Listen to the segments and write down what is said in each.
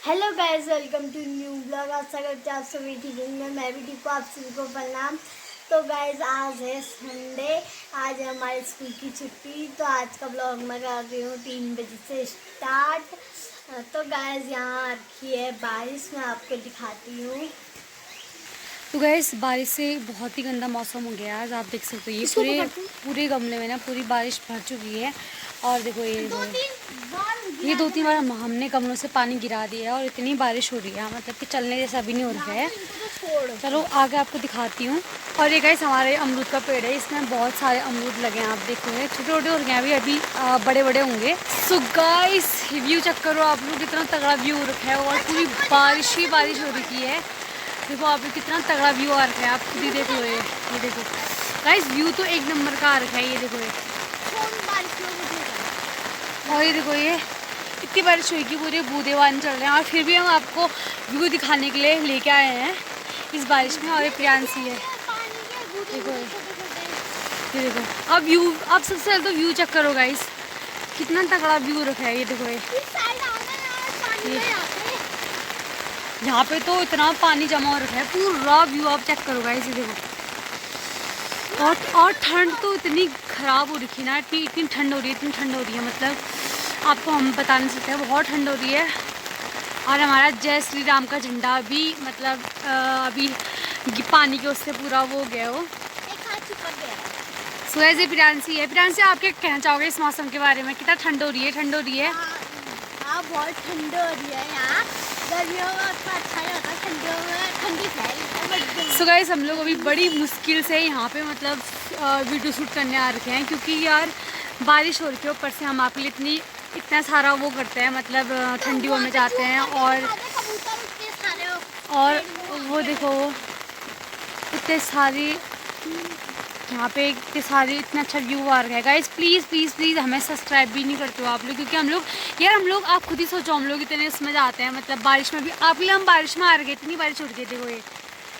Hello guys, welcome to new blog. आशा करते हैं आप सभी ठीक होंगे। मैं भी ठीक हूँ। आप सभी को प्रणाम। तो गाइस, आज है संडे। आज है हमारे स्कूल की छुट्टी। तो आज का ब्लॉग मैं कर रही हूँ 3 बजे से स्टार्ट। तो गाइस, यहाँ रखी है बारिश, मैं आपको दिखाती हूँ। तो गैस बारिश से बहुत ही गंदा मौसम हो गया आज। आप देख सकते हो ये पूरे गमले में ना पूरी बारिश भर चुकी है। और देखो ये दो तीन बार हमने गमलों से पानी गिरा दिया है और इतनी बारिश हो रही है, मतलब कि चलने जैसा भी नहीं हो रहा है। चलो आगे आपको दिखाती हूँ। और ये गैस हमारे अमरूद का पेड़ है, इसमें बहुत सारे अमरूद लगे हैं। आप देखोगे छोटे छोटे हो गए हैं, अभी बड़े बड़े होंगे। सो गाइस व्यू चेक करो आप लोग, कितना तगड़ा व्यू हो रखा है और पूरी बारिश ही बारिश हो रखी है। देखो आप कितना तगड़ा व्यू आ रखा है, आप खुद ही देख लो। ये देखो गाइस, व्यू तो एक नंबर का आ रखा है। ये देखो ये, और ये देखो ये इतनी बारिश हुई कि पूरे बूंदे बांध चल रहे हैं और फिर भी हम आपको व्यू दिखाने के लिए लेके आए हैं इस बारिश में। और ये प्रियांशी है, देखो ये देखो। अब व्यू, आप सबसे पहले तो व्यू चेक करो गाइस, कितना तगड़ा व्यू रखा है। ये देखो ये यहाँ पे तो इतना पानी जमा हो रखा है, पूरा व्यू आप चेक करो गाइस। ये देखो। और ठंड तो इतनी ख़राब हो रखी ना, इतनी ठंड हो रही है, इतनी ठंड हो रही है, मतलब आपको हम बता नहीं सकते, बहुत ठंड हो रही है। और हमारा जय श्री राम का झंडा भी मतलब अभी पानी के उससे पूरा वो हो गया वो। सो ऐसे प्रियांशी है। प्रियांशी आप क्या कहना चाहोगे इस मौसम के बारे में? कितना ठंड हो रही है? ठंड हो रही है। हाँ, बहुत ठंड हो रही है यहाँ। गर्मियों में उतना अच्छा नहीं होता, ठंडियों में ठंडी फैल। सो गाइस हम लोग अभी बड़ी मुश्किल से यहाँ पे मतलब वीडियो शूट करने आ रखे हैं, क्योंकि यार बारिश हो रही है। ऊपर से हम आपके लिए इतना सारा वो करते हैं, मतलब ठंडियों में जाते हैं। और वो देखो इतने सारी यहाँ पे इतने सारे इतना अच्छा व्यू आ रहा है। गाइस प्लीज़ प्लीज़ प्लीज़ हमें सब्सक्राइब भी नहीं करते हो आप लोग, क्योंकि हम लोग आप खुद ही सोचो, हम लोग इतने इसमें जाते हैं, मतलब बारिश में भी आप लोग, हम बारिश में आ रहे, इतनी बारिश हो रही है। देखो ये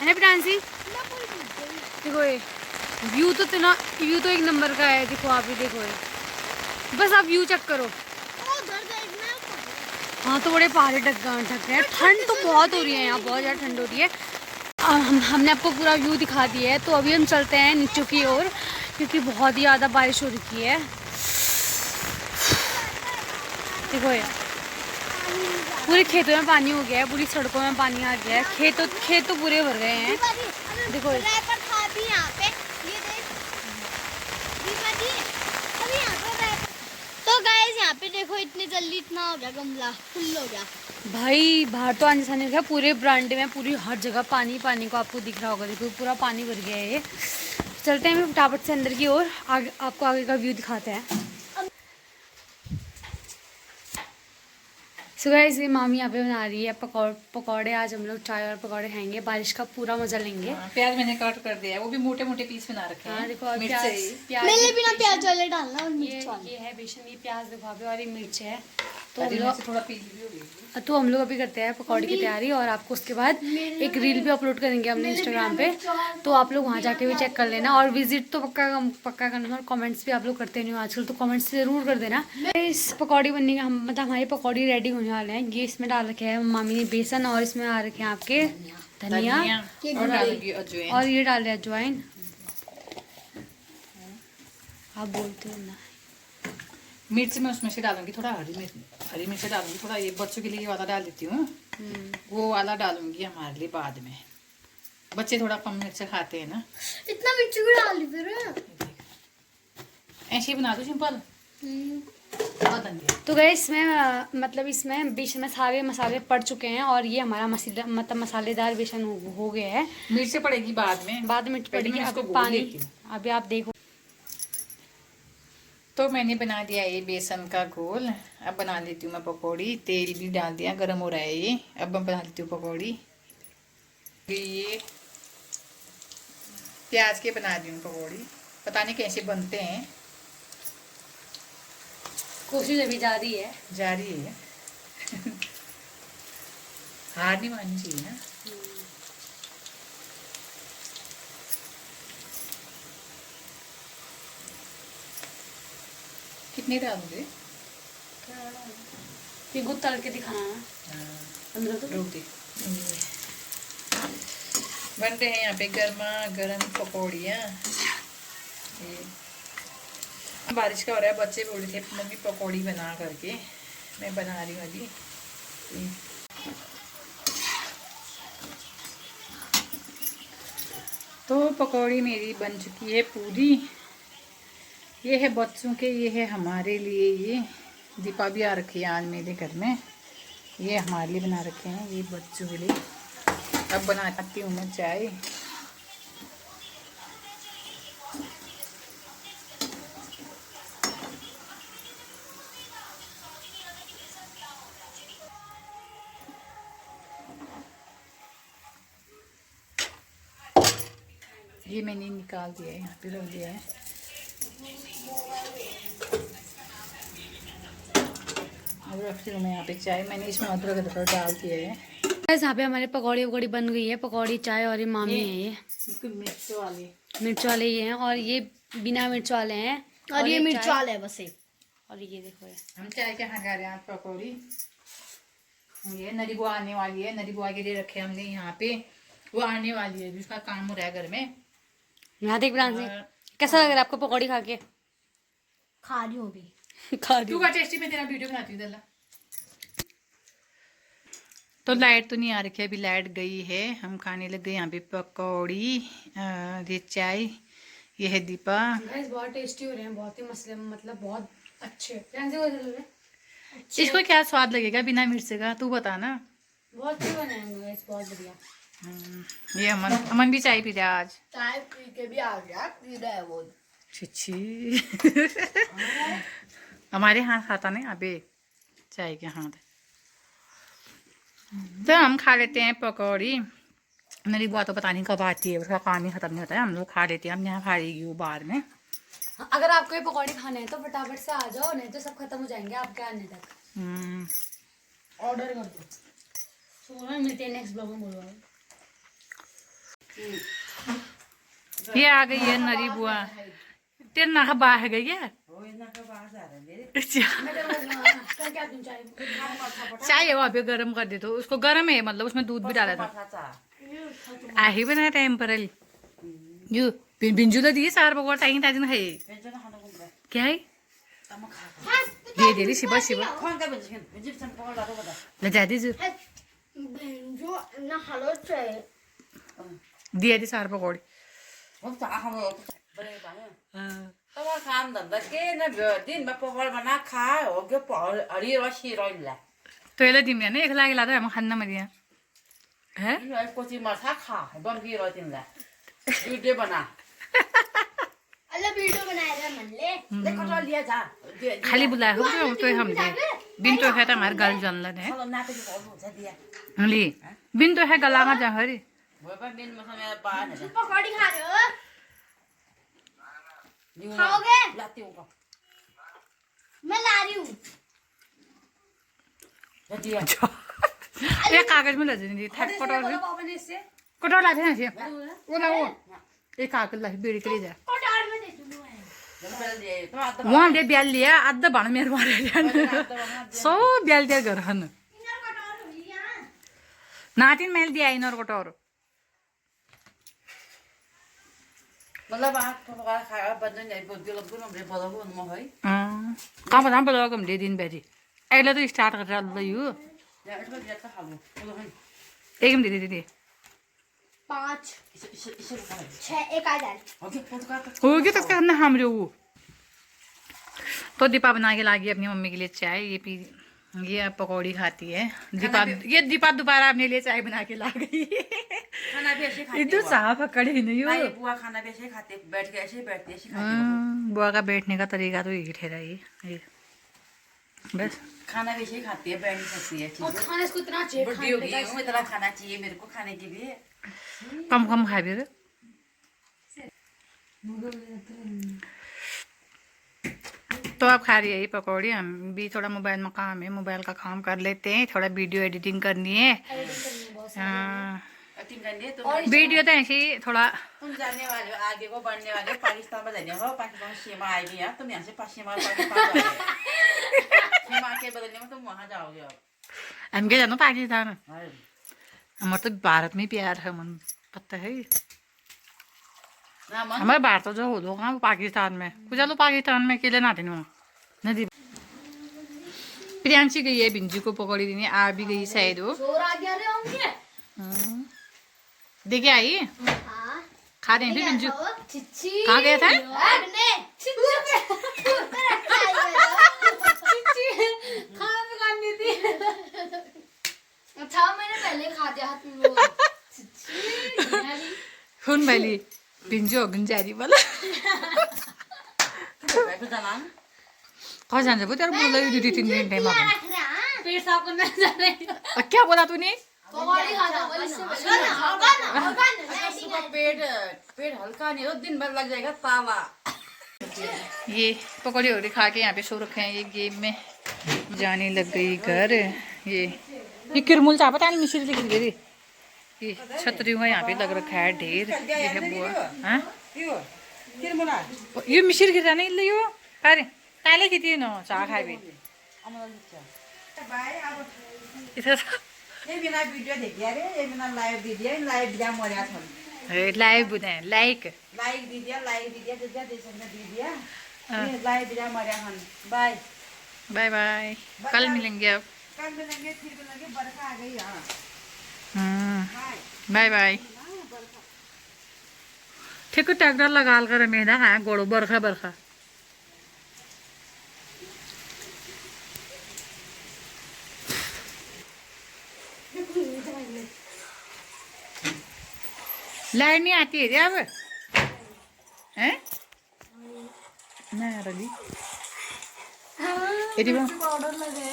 है ना प्रियांशी, देखो ये व्यू तो एक नंबर का है। देखो आप ही देखो ये, बस आप व्यू चेक करो। हाँ तो बड़े पहाड़ी ढक गए हैं। ठंड तो बहुत हो रही है यहाँ, बहुत ज़्यादा ठंड हो रही है। हमने आपको पूरा व्यू दिखा दिया है, तो अभी हम चलते हैं नीचे की ओर, क्योंकि बहुत ही ज़्यादा बारिश हो रही है। देखो ये पूरे खेतों में पानी हो गया है, पूरी सड़कों में पानी आ गया है, खेत तो पूरे भर गए हैं। देखो तो गाइस यहाँ पे देखो, इतनी जल्दी इतना हो गया, गमला फुल हो गया भाई। बाहर तो आने जाने का पूरे बरामदे में पूरी हर जगह पानी पानी को आपको दिख रहा होगा। देखो पूरा पानी भर गया है ये। चलते हैं हम फटाफट से अंदर की ओर, आपको आगे का व्यू दिखाते हैं। सो गाइस ये मामी यहाँ पे बना रही है पकौड़े। आज हम लोग चाय और पकौड़े खाएंगे, बारिश का पूरा मजा लेंगे। प्याज मैंने काट कर दिया है, वो भी मोटे मोटे पीस बना रखे हैं। देखो और प्याज मेरे बिना प्याज वाले डालना। और ये है बेसन, ये प्याज देखो आप, और ये मिर्च है। तो थोड़ा पीली भी हो गई। तो हम लोग अभी करते हैं पकौड़े की तैयारी, और आपको उसके बाद एक रील भी अपलोड करेंगे हमने इंस्टाग्राम पे, तो आप लोग वहाँ जाके भी चेक कर लेना। और विजिट तो पक्का करना, और कमेंट्स भी आप लोग करते नहीं हो आजकल, तो कमेंट्स ज़रूर कर देना। इस पकौड़ी बनने का मतलब हमारी पकौड़ी रेडी होने वाले हैं। ये इसमें डाल रखे हैं मामी ने बेसन, और इसमें आ रखे हैं आपके धनिया और ये डाल रहे अजवाइन। आप बोलते हो ना। मिर्च मैं उसमें से डालूंगी, थोड़ा हरी मिर्च डालूंगी, थोड़ा ये बच्चों के लिए वाला डाल देती हूँ। वो वाला डालूंगी हमारे लिए बाद में, बच्चे थोड़ा कम मिर्च खाते हैं ना। इतना मिर्च भी डाल दी फिर ऐसे ही बना दो सिंपल। तो गए इसमें मतलब इसमें बेसन में सारे मसाले पड़ चुके हैं, और ये हमारा मसालेदार बेसन हो गया है। मिर्च पड़ेगी बाद में मिर्च पड़ेगी। अब पानी अभी आप देखो। तो मैंने बना दिया ये बेसन का घोल। अब बना लेती हूँ मैं पकौड़ी। तेल भी डाल दिया, गरम हो रहा है ये। अब मैं बना लेती हूँ पकौड़ी। ये प्याज के बना दी हूँ पकौड़ी, पता नहीं कैसे बनते हैं, कोशिश अभी जारी है। हार नहीं माननी चाहिए ना। कितने डालोगे? पिगु तल के दिखाना है अंदर तो रोटी बन रहे हैं यहाँ पे गर्मा गर्म पकौड़ियाँ। बारिश का हो रहा है, बच्चे बोल रहे थे मम्मी पकौड़ी बना करके, मैं बना रही हूँ अभी। तो पकौड़ी मेरी बन चुकी है पूरी। ये है बच्चों के, ये है हमारे लिए। ये दीपा भी आ रखी है आज मेरे घर में, ये हमारे लिए बना रखे हैं, ये बच्चों के लिए। अब बनाती हूँ मैं चाय। ये मैंने निकाल दिया है, यहाँ पे रख दिया है। अब रखती हूँ मैं यहाँ पे चाय। मैंने इसमें अदरक अदरक डाल दिया है। गाइस यहाँ पे हमारे पकौड़ी वकौड़ी बन गई है, पकौड़ी चाय। और ये मामी है, ये बिल्कुल मिर्च वाले, मिर्च वाले ये हैं, और ये बिना मिर्च वाले हैं, और ये मिर्च चाय- वाला है बस एक। और ये देखो ये हम चाय के यहाँ खा रहे हैं आज पकौड़ी। ये नरी बुआ आने वाली है, नरी बुआ के लिए रखे हमने यहाँ पे। वो आने वाली है, जिसका काम हो रहा है घर में। यहाँ देख प्रांसी, कैसा लग रहा है आपको पकौड़ी खा के? खा रही हूँ अभी। खा रही तू हूँ। का टेस्टी में तेरा वीडियो बनाती हूँ दल्ला। तो लाइट तो नहीं आ रखी है, अभी लाइट गई है। हम खाने लग गए यहाँ पे पकौड़ी, ये चाय। ये है दीपा। गाइस बहुत टेस्टी हो रहे हैं, बहुत ही मसले, मतलब बहुत अच्छे। प्रांसी को कैसे लग रहे हैं? इसको क्या स्वाद लगेगा बिना मिर्च का, तू बता ना। बहुत अच्छे बने हैं गाइस, बहुत बढ़िया। ये अमन, अमन भी चाय पी रहा है आज। चाय पी के भी आ गया, पी रहा है वो। छिछी हमारे हाथ खाता नहीं अबे चाय के हाथ। तो हम खा लेते हैं पकौड़ी। मेरी बुआ तो पता नहीं कब आती है, उसका काम ही खत्म नहीं होता है। हम लोग खा लेते हैं, हम यहाँ खा लेगी वो बाहर में। अगर आपको ये पकौड़ी खाने हैं तो फटाफट से आ जाओ, नहीं तो सब खत्म हो जाएंगे आपके आने तक। ऑर्डर कर दो। तो मिलते हैं नेक्स्ट ब्लॉग में, बोलो। ये आ गई है नरी बुआ। तेरे नाक बाहर गई है। चाय है वहाँ पे गर्म कर दे, तो उसको गर्म है, मतलब उसमें दूध भी डाला था। आही बना टेम्पररी जो बिंजू तो दिए सार पकौड़ा ताई ताजी है। क्या है दे दे शिवा शिवा ले जा दे जो ना हलो चाय दिया दे सार पकौड़ी। तब काम धंधा के न दिन में पकड़ बना खा हो गया हरी रसी रोइला तो ये दिम्या ने एक लागे लाता है हम खाना मरिया है ये कोची मसा खा बम की रोइ तिमला वीडियो बना अल्लाह वीडियो बनाया रहा मन ले। देखो तो लिया जा खाली बुलाया हो तो हम दे बिन तो है हमारे गल जानला है चलो ना पे बहुत हो जा दिया ली बिन तो है गला में जा हरी वो पर दिन में समय बाहर है पकौड़ी खा रहे हो? खाओगे खाओगे? लाती हूं मैं ला रही हूँ। दिया ये कागज में लगे नहीं था कटोरा ला दे ना वो ला वो ये कागज ला बेड़ी के ले जा कटोर में दे दूँ मैं। पहले दिए तो आता वहाँ दे ब्याल लिया आधा बाण मेरे मारे सो ब्याल दिया घर हन इधर कटोर होगी यहाँ। नातिन मेल दिया इनर कटोर मतलब आप पकड़ खाया बंदन नहीं बोलते लोग ना मेरे बोलो वो न है कहाँ पता पता कम दे दिन बैठी अगला तो स्टार्ट कर रहा है यू या इसमें दिया था खाओ बोलो है एक दे दे 5 इसे खा 6 एक आ जाए। ओके फोटो का हो गया तक हमने हम जो तो दीपा बना के लागी अपनी मम्मी के लिए चाय ये पी ये पकौड़ी खाती है दीपा ये दीपा दोबारा अपने लिए चाय बना के ला गई खाना भी ऐसे खाते इधर साफ पकड़े नहीं हो ये बुआ खाना भी ऐसे खाते बैठ के ऐसे बैठते ऐसे खाते बुआ का बैठने का तरीका तो यही ठहरा ये बस खाना भी ऐसे खाती है बैठ नहीं सकती है और चीज़ खाने इसको इतना चाहिए, बुढ़ी हो गई हूँ इतना खाना चाहिए मेरे को खाने के लिए कम कम खा भी तो आप खा रही है ये पकौड़ी। हम भी थोड़ा मोबाइल में काम है, मोबाइल का काम कर लेते हैं, थोड़ा वीडियो एडिटिंग करनी है। एक्टिंग करनी है तो वीडियो तो ऐसे ही थोड़ा तुम जाने वाले हो आगे को बढ़ने वाले हो, पाकिस्तान में जाने हो पाकिस्तान सीमा आएगी यार तुम यहाँ से सीमा तुम आके बदलने में तुम वहाँ जाओगे अब हम क्या जानो पाकिस्तान हाय। हमारे तो भारत में प्यार है मन पता है ना मन हमारे भारत जो हो दो हाँ पाकिस्तान में कुछ चलो पाकिस्तान में अकेले ना देने नदी प्रियांशी गई है बिंजू को पकौड़ी देने आ भी गई शायद वो देखे आई हाँ खा रहे हैं फिर बिंजू चिच्ची कहाँ गया था अच्छा मैंने पहले खा दिया हाथ में वो हुन भैली बिंजू गुंजारी बोला बैठ जाना कहाँ जाने वो तेरा बोला ही 2-3 मिनट टाइम आ पेट साफ करने जा रहे हैं। क्या बोला तूने पकौड़ी खाता बोली सुबह पेट पेट हल्का नहीं हो दिन भर लग जाएगा ताला ये पकौड़ी वकौड़ी खा के यहाँ पे सो रखे हैं ये गेम में जाने लग गई घर ये किरमुल चापा ताल मिश्री लिख गई ये छतरी हुआ यहाँ पे लग रखा है ढेर ये है बुआ हाँ ये मिश्री गिरा नहीं ले यो अरे ताले की थी ना चाह खाए भी इधर ये बिना वीडियो देखिए रे ये बिना लाइव दीजिए लाइव दिया मरिया थोड़ी लाइव बुधाए लाइक लाइव दीजिए जज्जा देशन में दीजिए ये लाइव दिया मरिया हन बाय बाय बाय कल मिलेंगे अब कल मिलेंगे फिर मिलेंगे बरखा आ गई यहाँ बाय बाय ठीक ट्रैक्टर लगा कर मेहदा खाया गोड़ो बरखा बरखा लाइट नहीं आती है क्या अब हैं मैं रही पाउडर लगे